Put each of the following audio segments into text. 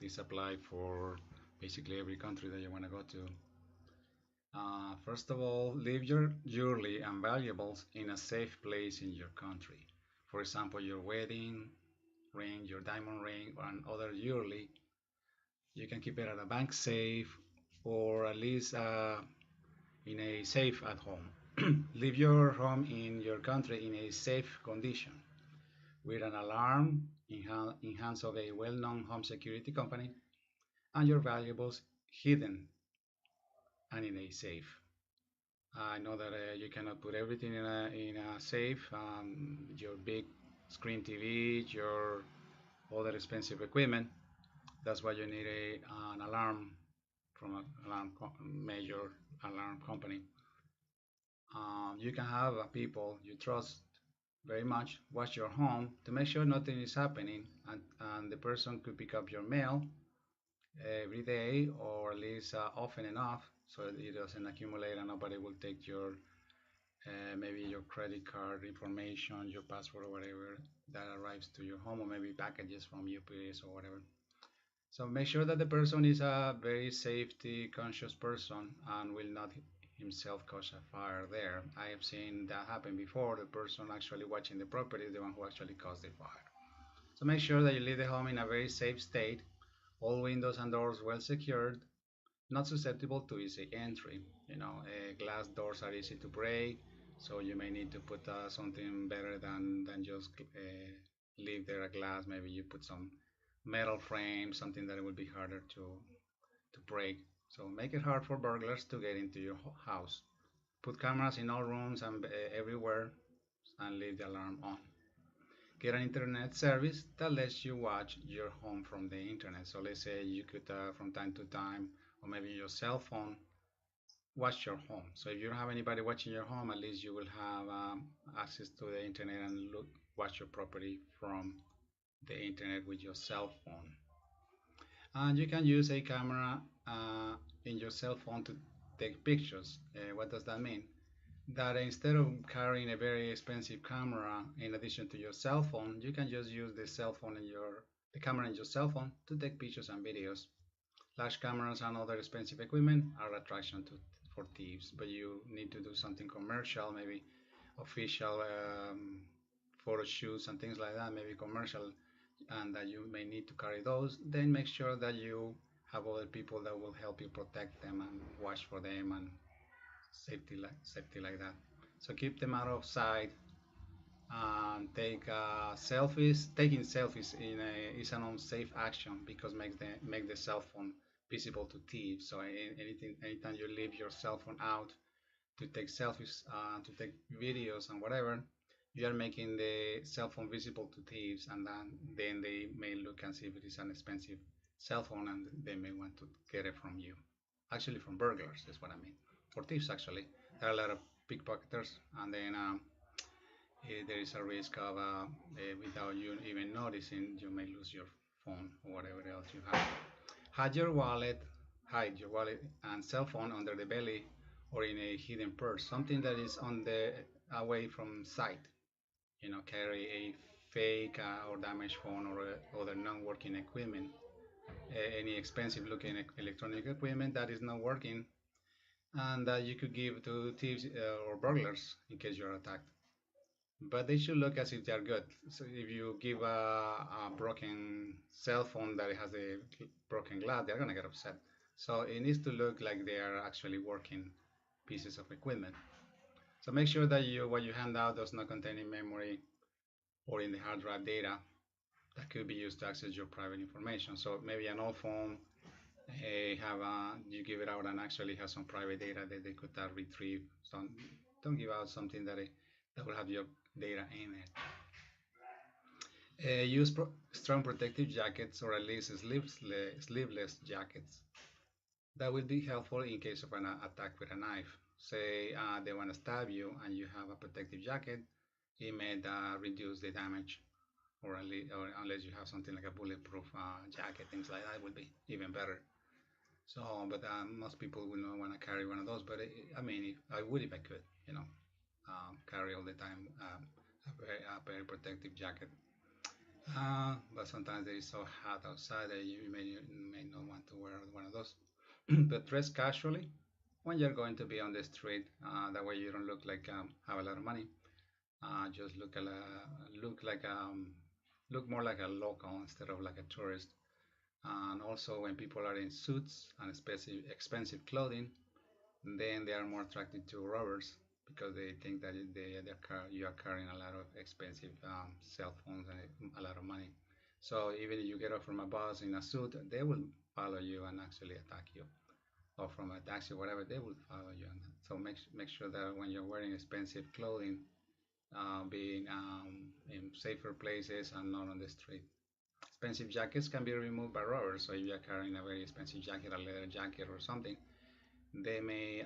this apply for basically every country that you want to go to. First of all, leave your jewelry and valuables in a safe place in your country. For example, your wedding ring, your diamond ring, and other jewelry, you can keep it at a bank safe or at least in a safe at home. Leave your home in your country in a safe condition with an alarm in hands of a well-known home security company and your valuables hidden and in a safe. I know that you cannot put everything in a safe. Your big screen TV, your other expensive equipment. That's why you need an alarm from a major alarm company. You can have people you trust very much watch your home to make sure nothing is happening, and the person could pick up your mail every day or at least often enough so it doesn't accumulate and nobody will take your maybe your credit card information, your password or whatever that arrives to your home, or maybe packages from UPS or whatever. So make sure that the person is a very safety conscious person and will not himself cause a fire there. I have seen that happen before. The person actually watching the property is the one who actually caused the fire. So make sure that you leave the home in a very safe state, all windows and doors well secured, not susceptible to easy entry. Glass doors are easy to break, so you may need to put something better than just leave there a glass. Maybe you put some metal frame, something that it would be harder to break. So make it hard for burglars to get into your house. Put cameras in all rooms and everywhere, and leave the alarm on. Get an internet service that lets you watch your home from the internet. So let's say you could, from time to time, or maybe your cell phone, watch your home. So if you don't have anybody watching your home, at least you will have access to the internet and watch your property from the internet with your cell phone. And you can use a camera in your cell phone to take pictures. What does that mean? That instead of carrying a very expensive camera in addition to your cell phone, you can just use the camera in your cell phone to take pictures and videos. Flash cameras and other expensive equipment are attraction for thieves, but you need to do something commercial, maybe official photo shoots and things like that, maybe commercial, and that you may need to carry those. Then make sure that you have other people that will help you protect them and watch for them and safety like that. So keep them out of sight and take selfies. Taking selfies is an unsafe action because make the cell phone visible to thieves. So anytime you leave your cell phone out to take selfies, to take videos and whatever, you are making the cell phone visible to thieves, and then they may look and see if it is an expensive cell phone, and they may want to get it from you. Actually, from burglars is what I mean. For thieves, actually, there are a lot of pickpocketers, and then there is a risk of without you even noticing, you may lose your phone or whatever else you have. Hide your wallet, hide your wallet and cell phone under the belly or in a hidden purse, something that is on the away from sight. Carry a fake or damaged phone or other non-working equipment. Any expensive looking electronic equipment that is not working and that you could give to thieves or burglars in case you're attacked. But they should look as if they're good. So if you give a broken cell phone that has a broken glass, they're gonna get upset. So it needs to look like they are actually working pieces of equipment. So make sure that what you hand out does not contain in memory or in the hard drive data that could be used to access your private information. So maybe an old phone, you give it out and actually has some private data that they could retrieve. So don't give out something that will have your data in it. Use strong protective jackets or at least sleeveless jackets. That will be helpful in case of an attack with a knife. Say they want to stab you and you have a protective jacket, it may reduce the damage, or unless you have something like a bulletproof jacket, things like that would be even better. So, but most people will not want to carry one of those. But I mean, I would if I could, carry all the time a very protective jacket. But sometimes it is so hot outside that you may not want to wear one of those. But dress casually when you're going to be on the street. That way you don't look like have a lot of money. Just look like look more like a local instead of like a tourist. And also when people are in suits and expensive clothing, then they are more attracted to robbers because they think that you are carrying a lot of expensive cell phones and a lot of money. So even if you get off from a bus in a suit, they will follow you and actually attack you. Or from a taxi, whatever, they will follow you. And so make sure that when you're wearing expensive clothing, being in safer places and not on the street. Expensive jackets can be removed by robbers. So if you're carrying a very expensive jacket, a leather jacket or something, they may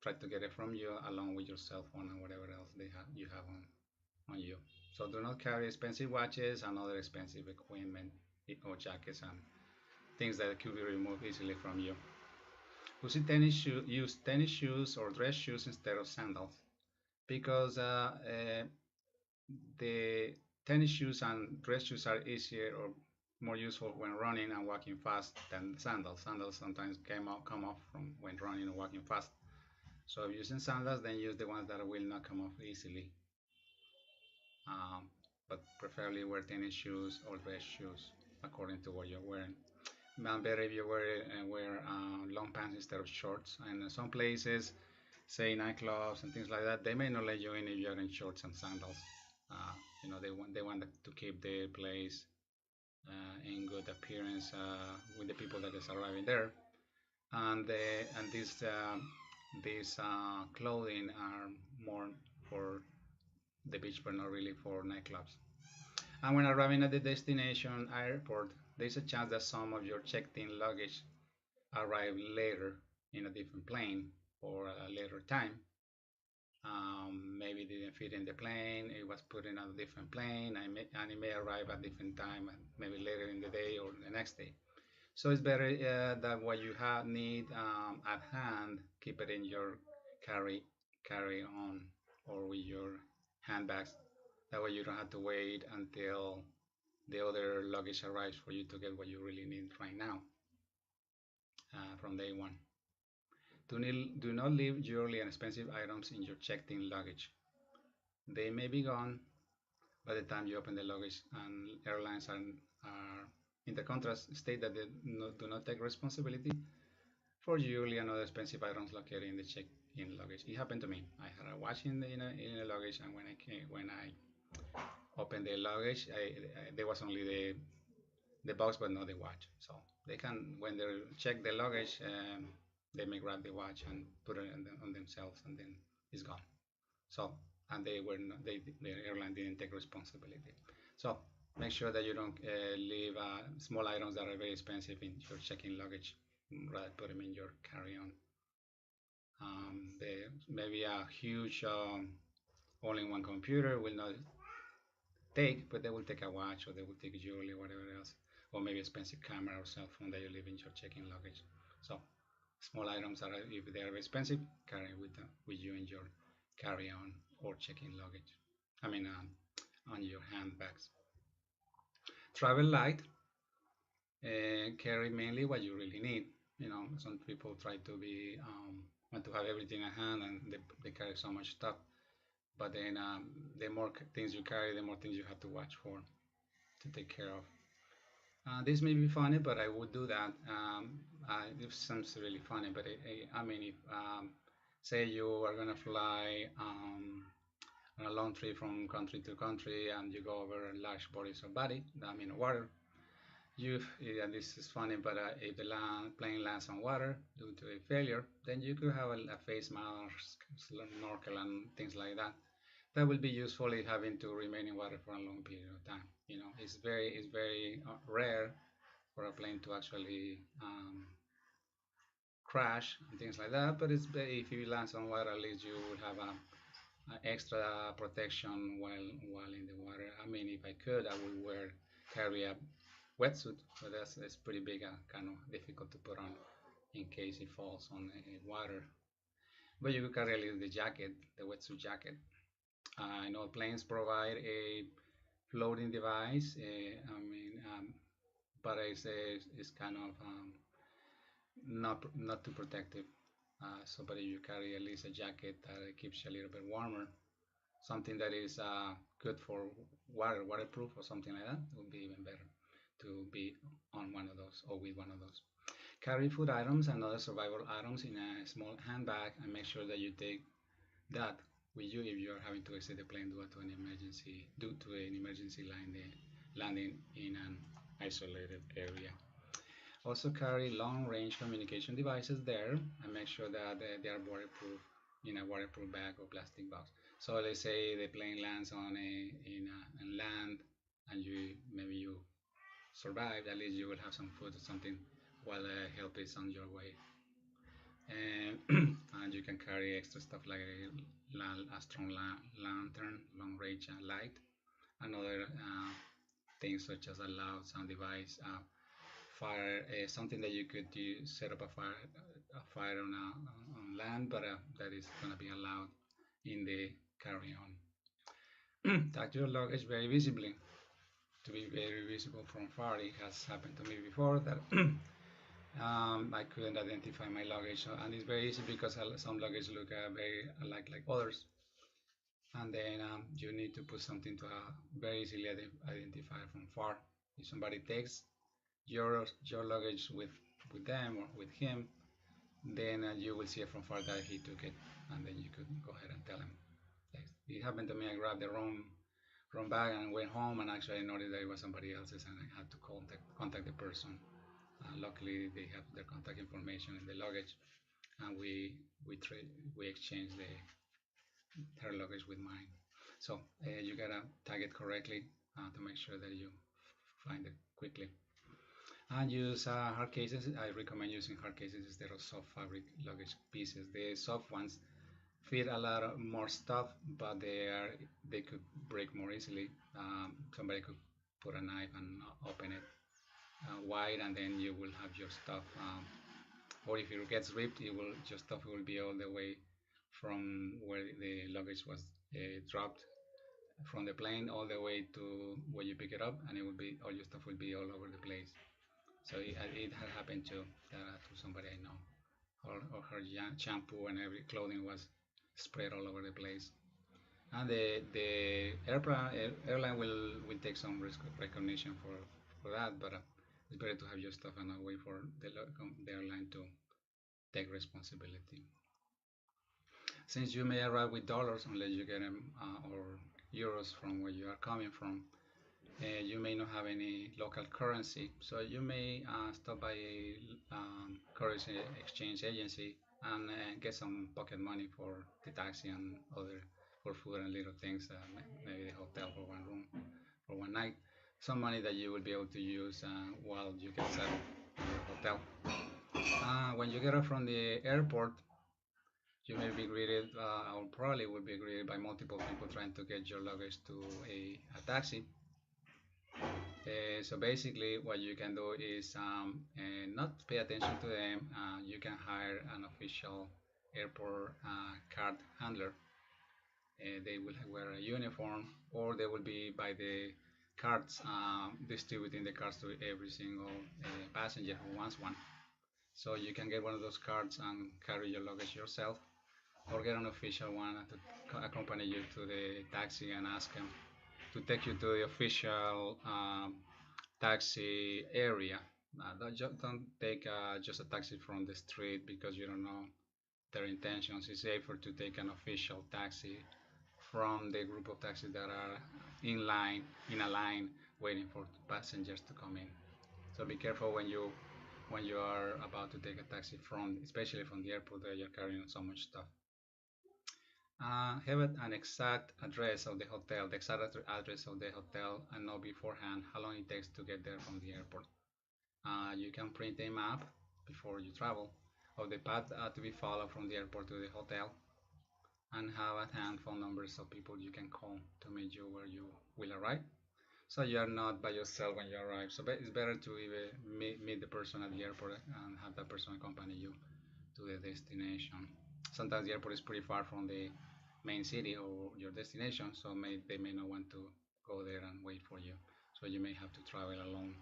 try to get it from you along with your cell phone and whatever else you have on you. So do not carry expensive watches and other expensive equipment or jackets and things that could be removed easily from you. Use tennis shoes or dress shoes instead of sandals because the tennis shoes and dress shoes are easier or more useful when running and walking fast than sandals. Sandals sometimes come off from when running and walking fast. So if using sandals, then use the ones that will not come off easily. Um, but preferably wear tennis shoes or dress shoes according to what you're wearing. Better if you wear long pants instead of shorts. And in some places, say nightclubs and things like that, they may not let you in if you're in shorts and sandals. Uh, they want to keep the place in good appearance with the people that is arriving there. And these clothing are more for the beach, but not really for nightclubs. And when arriving at the destination airport, there's a chance that some of your checked-in luggage arrive later in a different plane or a later time. Maybe it didn't fit in the plane, it was put in a different plane, and it may arrive at different time, and maybe later in the day or the next day. So it's better that what you need at hand, keep it in your carry carry on or with your handbags. That way you don't have to wait until the other luggage arrives for you to get what you really need right now from day one. Do not leave jewelry and expensive items in your checked-in luggage. They may be gone by the time you open the luggage, and airlines are in the contrast state that they do not take responsibility for jewelry and other expensive items located in the check-in luggage. It happened to me. I had a watch in a luggage, and when I opened the luggage, there was only the box, but not the watch. So they can, when they check the luggage, they may grab the watch and put it on themselves, and then it's gone. So, and they were not, the airline didn't take responsibility. So make sure that you don't leave small items that are very expensive in your check-in luggage. Rather put them in your carry-on. Maybe a huge all-in-one computer will not take, but they will take a watch or they will take jewelry or whatever else, or maybe expensive camera or cell phone that you leave in your check-in luggage. So small items are, if they are expensive, carry with you in your carry-on or check-in luggage. I mean, on your handbags. Travel light. Carry mainly what you really need. Some people try to be want to have everything at hand, and they carry so much stuff. But then the more things you carry, the more things you have to watch for to take care of. This may be funny, but I would do that. It sounds really funny, but I mean, if say you are gonna fly on a long trip from country to country, and you go over large bodies of water. And this is funny, but if the plane lands on water due to a failure, then you could have a face mask, snorkel, and things like that. That will be useful if having to remain in water for a long period of time. It's very rare for a plane to actually crash and things like that. But if it lands on water, at least you will have a extra protection while in the water. I mean, if I could, I would carry a wetsuit, but that's pretty big and kind of difficult to put on in case it falls on water. But you could carry a little the jacket, the wetsuit jacket. I know planes provide floating device. But it's kind of not too protective. So, but if you carry at least a jacket that keeps you a little bit warmer, something that is good for waterproof or something like that, would be even better to be on one of those or with one of those. Carry food items and other survival items in a small handbag and make sure that you take that with you if you are having to exit the plane due to an emergency landing in an isolated area. Also carry long-range communication devices there and make sure that they are waterproof in a waterproof bag or plastic box. So let's say the plane lands in land and you survive, at least you will have some food or something while help is on your way. And, and you can carry extra stuff like a strong lantern, long range light, and other things such as a loud sound device, fire, something that you could set up a fire on land, but that is going to be allowed in the carry-on. Tag your luggage very visibly to be very visible from far. It has happened to me before that I couldn't identify my luggage, and it's very easy because some luggage look very alike like others, and then you need to put something to very easily identify from far. If somebody takes your luggage with them or with him, then you will see it from far that he took it, and then you could go ahead and tell him. It happened to me. I grabbed the wrong bag and went home, and actually I noticed that it was somebody else's, and I had to contact the person. Luckily, they have their contact information in the luggage, and we exchanged her luggage with mine. So you gotta tag it correctly to make sure that you find it quickly. And use hard cases. I recommend using hard cases instead of soft fabric luggage pieces. The soft ones fit a lot of more stuff, but they could break more easily. Somebody could put a knife and open it wide, and then you will have your stuff. Or if it gets ripped, your stuff will be all the way from where the luggage was dropped from the plane all the way to where you pick it up, and it will be all your stuff will be all over the place. So it had happened to somebody I know. Or her shampoo and every clothing was spread all over the place. And the airline will take some risk recognition for that, but it's better to have your stuff and not wait for the airline to take responsibility. Since you may arrive with dollars unless you get them or euros from where you are coming from, you may not have any local currency, so you may stop by a currency exchange agency and get some pocket money for the taxi and other for food and little things, maybe the hotel for one room for one night. Some money that you will be able to use while you get settled in your hotel. When you get off from the airport, you may be greeted, or probably will be greeted by multiple people trying to get your luggage to a taxi. So basically, what you can do is not pay attention to them. You can hire an official airport card handler. They will wear a uniform, or they will be by the cards, distributing the cards to every single passenger who wants one. So you can get one of those cards and carry your luggage yourself, or get an official one to accompany you to the taxi and ask them to take you to the official taxi area. Don't take just a taxi from the street because you don't know their intentions. It's safer to take an official taxi from the group of taxis that are in a line, waiting for passengers to come in. So be careful when you are about to take a taxi from, especially from the airport that you're carrying so much stuff. Have an exact address of the hotel, the exact address of the hotel, and know beforehand how long it takes to get there from the airport. You can print a map before you travel of the path to be followed from the airport to the hotel, and have at hand phone numbers of people you can call to meet you where you will arrive. So you are not by yourself when you arrive. So it's better to even meet the person at the airport and have that person accompany you to the destination. Sometimes the airport is pretty far from the main city or your destination, so they may not want go there and wait for you. So you may have to travel alone.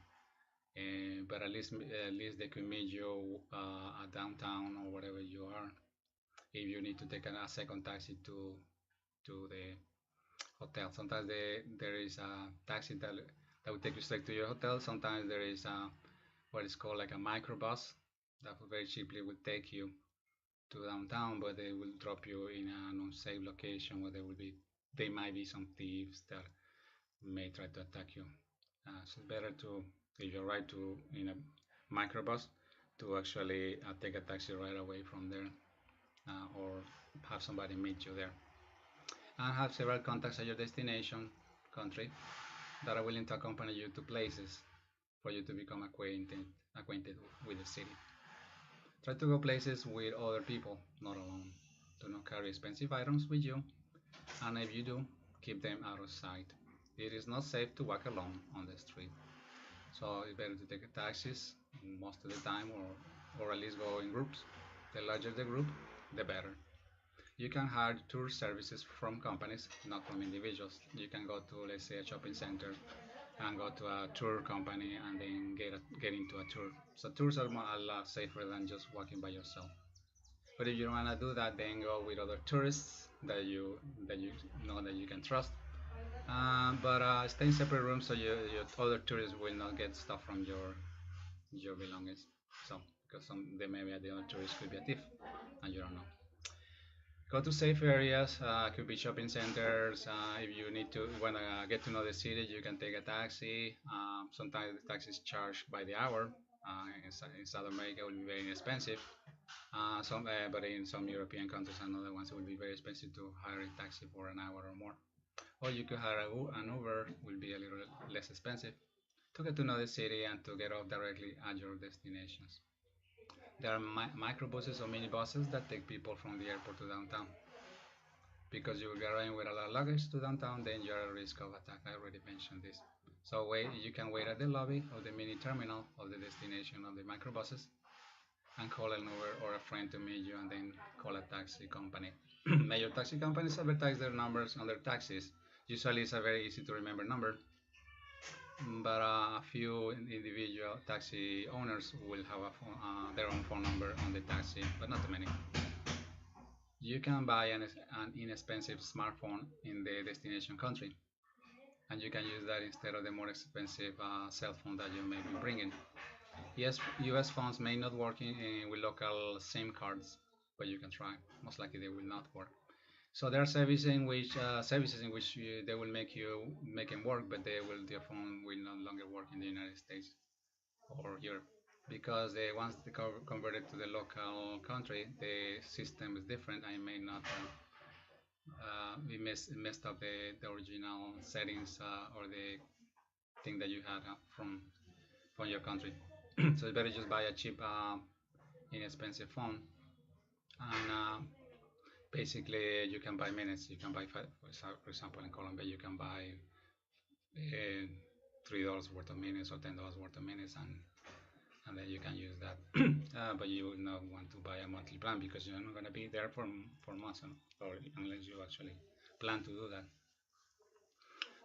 But at least they could meet you at downtown or wherever you are. If you need to take a second taxi to the hotel, sometimes there is a taxi that will take you straight to your hotel. Sometimes there is what is called like a microbus that will very cheaply will take you to downtown, but they will drop you in an unsafe location where there might be some thieves that may try to attack you. So it's better to, if you ride to in a microbus, to actually take a taxi right away from there, or have somebody meet you there, and have several contacts at your destination country that are willing to accompany you to places for you to become acquainted with the city. Try to go places with other people, not alone. Do not carry expensive items with you, and if you do, keep them out of sight. It is not safe to walk alone on the street, so it's better to take taxis most of the time, or at least go in groups. The larger the group, the better. You can hire tour services from companies, not from individuals. You can go to, let's say, a shopping center and go to a tour company and then get into a tour. So tours are a lot safer than just walking by yourself. But if you don't want to do that, then go with other tourists that you know that you can trust. But stay in separate rooms so your other tourists will not get stuff from your belongings. So because they maybe the other tourists could be a thief, and you don't know. Go to safe areas, could be shopping centers. If you need to want to get to know the city, you can take a taxi. Sometimes the taxi is charged by the hour. In South America, it will be very expensive. But in some European countries and other ones, it will be very expensive to hire a taxi for an hour or more. Or you could hire an Uber, will be a little less expensive to get to know the city and to get off directly at your destinations. There are microbuses or minibuses that take people from the airport to downtown. Because you will be arriving with a lot of luggage to downtown, then you're at risk of attack. I already mentioned this. So you can wait at the lobby of the mini terminal of the destination of the microbuses and call an Uber or a friend to meet you and then call a taxi company. Major taxi companies advertise their numbers on their taxis. Usually it's a very easy to remember number, but a few individual taxi owners will have their own phone number on the taxi, but not too many. You can buy an inexpensive smartphone in the destination country, and you can use that instead of the more expensive cell phone that you may be bringing. Yes, US phones may not work with local SIM cards, but you can try. Most likely they will not work. So there are services in which they will make them work, but their phone will no longer work in the United States or Europe because once they convert it to the local country, the system is different and it may not we messed up the original settings or the thing that you had from your country. So it's better just buy a cheap, inexpensive phone, and basically you can buy minutes. You can buy for example, in Colombia, you can buy $3 worth of minutes or $10 worth of minutes, and then you can use that. But you would not want to buy a monthly plan because you're not going to be there for months, or unless you actually plan to do that.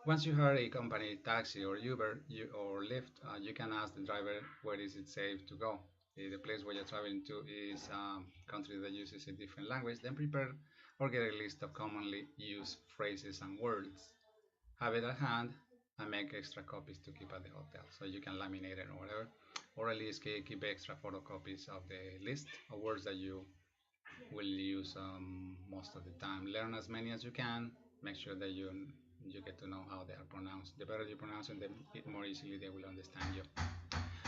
Once you hire a company taxi or Uber or Lyft, you can ask the driver where is it safe to go. If the place where you're traveling to is a country that uses a different language, then prepare or get a list of commonly used phrases and words. Have it at hand and make extra copies to keep at the hotel. So you can laminate it or whatever, or at least keep extra photocopies of the list of words that you will use most of the time. Learn as many as you can. Make sure that you get to know how they are pronounced. The better you pronounce them, the more easily they will understand you.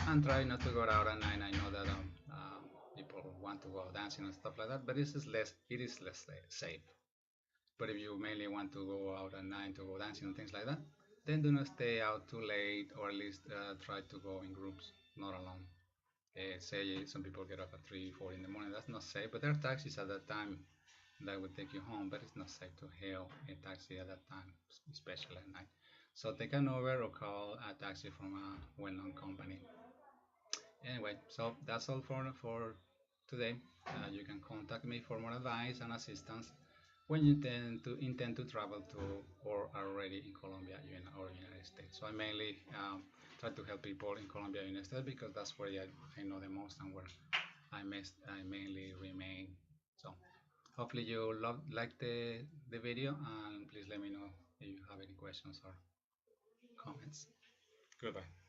And try not to go out at night. I know that people want to go dancing and stuff like that, but it is less safe. But if you mainly want to go out at night to go dancing and things like that, then do not stay out too late, or at least try to go in groups, not alone. Say some people get up at 3, 4 in the morning. That's not safe, but there are taxis at that time that will take you home, but it's not safe to hail a taxi at that time, especially at night. So take an Uber or call a taxi from a well-known company. Anyway, so that's all for today. You can contact me for more advice and assistance when you intend to travel to or are already in Colombia or United States. So I mainly try to help people in Colombia, United States because that's where I know the most and where I mainly remain. So hopefully you like the video, and please let me know if you have any questions or comments. Goodbye.